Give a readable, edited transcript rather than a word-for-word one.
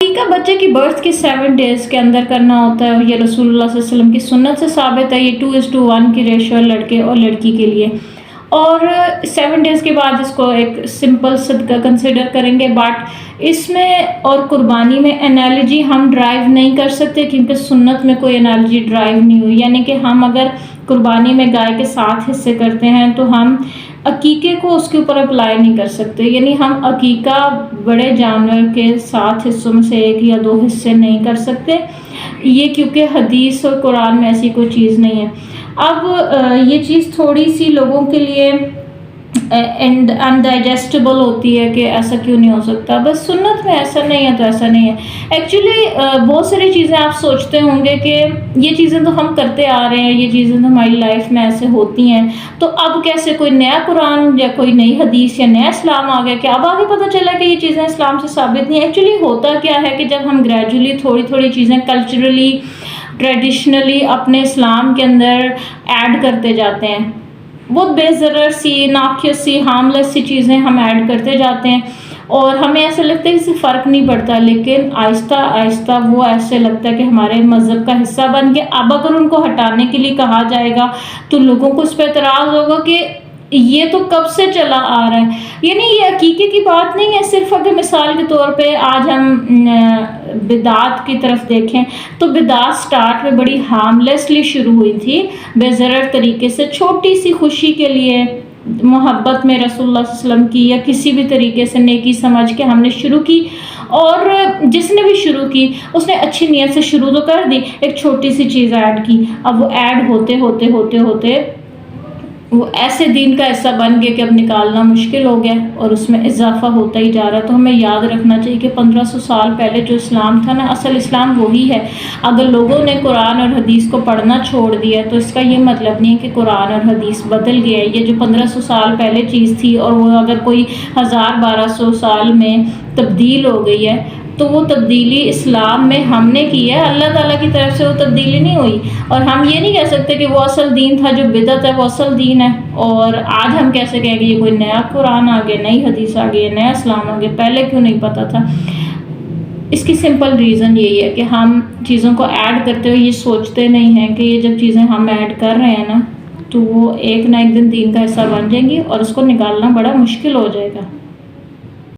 عقیقہ بچے کی برتھ کے 7 days کے اندر کرنا ہوتا ہے. یہ رسول اللہ صلی اللہ علیہ وسلم کی سنت سے ثابت ہے. یہ 2:1 کی ریشو ہے لڑکے اور لڑکی کے لیے. اور 7 days کے بعد اس کو ایک سمپل صدقہ کنسیڈر کریں گے. بٹ اس میں اور قربانی میں انالوجی ہم ڈرائیو نہیں کر سکتے کیونکہ سنت میں کوئی انالوجی ڈرائیو نہیں ہوئی. یعنی کہ ہم اگر قربانی میں گائے کے 7 حصے کرتے ہیں تو ہم عقیقے کو اس کے اوپر اپلائی نہیں کر سکتے. یعنی ہم عقیقہ بڑے جانور کے 7 حصوں میں سے 1 یا 2 حصے نہیں کر سکتے. یہ کیونکہ حدیث اور قرآن میں ایسی کوئی چیز نہیں ہے. اب یہ چیز تھوڑی سی لوگوں کے لیے انڈائجسٹیبل ہوتی ہے کہ ایسا کیوں نہیں ہو سکتا. بس سنت میں ایسا نہیں ہے تو ایسا نہیں ہے. ایکچولی بہت ساری چیزیں آپ سوچتے ہوں گے کہ یہ چیزیں تو ہم کرتے آ رہے ہیں, یہ چیزیں تو ہماری لائف میں ایسے ہوتی ہیں, تو اب کیسے کوئی نیا قرآن یا کوئی نئی حدیث یا نیا اسلام آ گیا کہ اب آگے پتہ چلا کہ یہ چیزیں اسلام سے ثابت نہیں. ایکچولی ہوتا کیا ہے کہ جب ہم گریجولی تھوڑی تھوڑی چیزیں کلچرلی ٹریڈیشنلی اپنے اسلام کے اندر ایڈ کرتے جاتے ہیں, بہت بے ضرر سی ناقص سی ہارملیس سی چیزیں ہم ایڈ کرتے جاتے ہیں اور ہمیں ایسا لگتا ہے کہ اس سے فرق نہیں پڑتا, لیکن آہستہ آہستہ وہ ایسے لگتا ہے کہ ہمارے مذہب کا حصہ بن کے. اب اگر ان کو ہٹانے کے لیے کہا جائے گا تو لوگوں کو اس پہ اعتراض ہوگا کہ یہ تو کب سے چلا آ رہا ہے. یعنی یہ عقیقے کی بات نہیں ہے. صرف اگر مثال کے طور پہ آج ہم بدعات کی طرف دیکھیں تو بدعات سٹارٹ میں بڑی ہارملیسلی شروع ہوئی تھی, بے ضرر طریقے سے, چھوٹی سی خوشی کے لیے, محبت میں رسول اللہ صلی اللہ علیہ وسلم کی یا کسی بھی طریقے سے نیکی سمجھ کے ہم نے شروع کی. اور جس نے بھی شروع کی اس نے اچھی نیت سے شروع تو کر دی, ایک چھوٹی سی چیز ایڈ کی. اب وہ ایڈ ہوتے ہوتے ہوتے ہوتے وہ ایسے دین کا حصہ بن گیا کہ اب نکالنا مشکل ہو گیا اور اس میں اضافہ ہوتا ہی جا رہا. تو ہمیں یاد رکھنا چاہیے کہ 1500 سال پہلے جو اسلام تھا نا, اصل اسلام وہی ہے. اگر لوگوں نے قرآن اور حدیث کو پڑھنا چھوڑ دیا تو اس کا یہ مطلب نہیں ہے کہ قرآن اور حدیث بدل گیا ہے. یہ جو 1500 سال پہلے چیز تھی اور وہ اگر کوئی 1000-1200 سال میں تبدیل ہو گئی ہے تو وہ تبدیلی اسلام میں ہم نے کی ہے, اللہ تعالیٰ کی طرف سے وہ تبدیلی نہیں ہوئی. اور ہم یہ نہیں کہہ سکتے کہ وہ اصل دین تھا, جو بدعت ہے وہ اصل دین ہے. اور آج ہم کیسے کہیں گے یہ کوئی نیا قرآن آ گیا, نئی حدیث آ گئی, نیا اسلام آ گیا, پہلے کیوں نہیں پتہ تھا. اس کی سمپل ریزن یہی ہے کہ ہم چیزوں کو ایڈ کرتے ہوئے یہ سوچتے نہیں ہیں کہ یہ جب چیزیں ہم ایڈ کر رہے ہیں نا تو وہ ایک نہ ایک دن دین کا حصہ بن جائیں گی اور اس کو نکالنا بڑا مشکل ہو جائے گا.